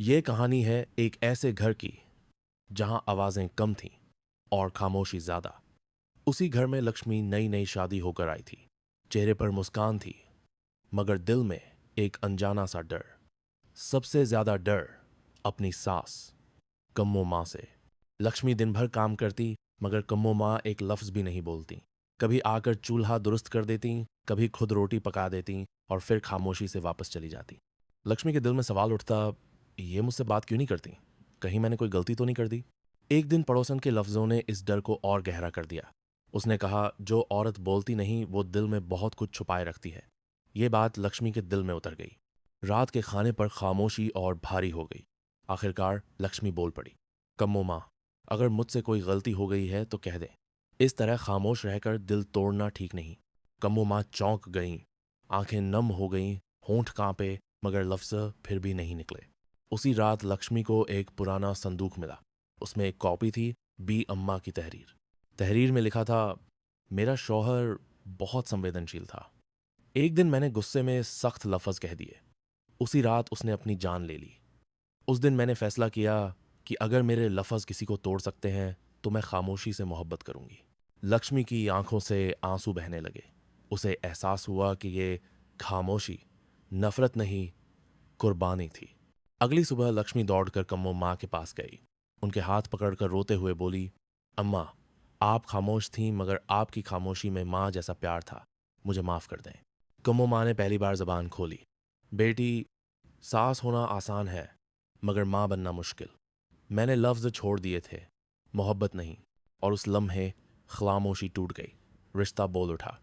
ये कहानी है एक ऐसे घर की जहां आवाजें कम थीं और खामोशी ज्यादा। उसी घर में लक्ष्मी नई नई शादी होकर आई थी। चेहरे पर मुस्कान थी, मगर दिल में एक अनजाना सा डर। सबसे ज्यादा डर अपनी सास कम्मो माँ से। लक्ष्मी दिन भर काम करती, मगर कम्मो माँ एक लफ्ज भी नहीं बोलती। कभी आकर चूल्हा दुरुस्त कर देती, कभी खुद रोटी पका देती और फिर खामोशी से वापस चली जाती। लक्ष्मी के दिल में सवाल उठता, ये मुझसे बात क्यों नहीं करती? कहीं मैंने कोई गलती तो नहीं कर दी? एक दिन पड़ोसन के लफ्जों ने इस डर को और गहरा कर दिया। उसने कहा, जो औरत बोलती नहीं वो दिल में बहुत कुछ छुपाए रखती है। ये बात लक्ष्मी के दिल में उतर गई। रात के खाने पर खामोशी और भारी हो गई। आखिरकार लक्ष्मी बोल पड़ी, कम्मो माँ, अगर मुझसे कोई गलती हो गई है तो कह दे। इस तरह खामोश रहकर दिल तोड़ना ठीक नहीं। कम्मो माँ चौंक गईं, आंखें नम हो गईं, होंठ कांपे, मगर लफ्ज फिर भी नहीं निकले। उसी रात लक्ष्मी को एक पुराना संदूक मिला। उसमें एक कॉपी थी, बी अम्मा की तहरीर। तहरीर में लिखा था, मेरा शौहर बहुत संवेदनशील था। एक दिन मैंने गुस्से में सख्त लफ्ज कह दिए। उसी रात उसने अपनी जान ले ली। उस दिन मैंने फैसला किया कि अगर मेरे लफ्ज किसी को तोड़ सकते हैं तो मैं खामोशी से मोहब्बत करूंगी। लक्ष्मी की आंखों से आंसू बहने लगे। उसे एहसास हुआ कि ये खामोशी नफरत नहीं, कुर्बानी थी। अगली सुबह लक्ष्मी दौड़कर कम्मो माँ के पास गई। उनके हाथ पकड़कर रोते हुए बोली, अम्मा, आप खामोश थीं, मगर आपकी खामोशी में माँ जैसा प्यार था। मुझे माफ कर दें। कम्मो माँ ने पहली बार जबान खोली। बेटी, सास होना आसान है, मगर माँ बनना मुश्किल। मैंने लफ्ज छोड़ दिए थे, मोहब्बत नहीं। और उस लम्हे खामोशी टूट गई। रिश्ता बोल उठा,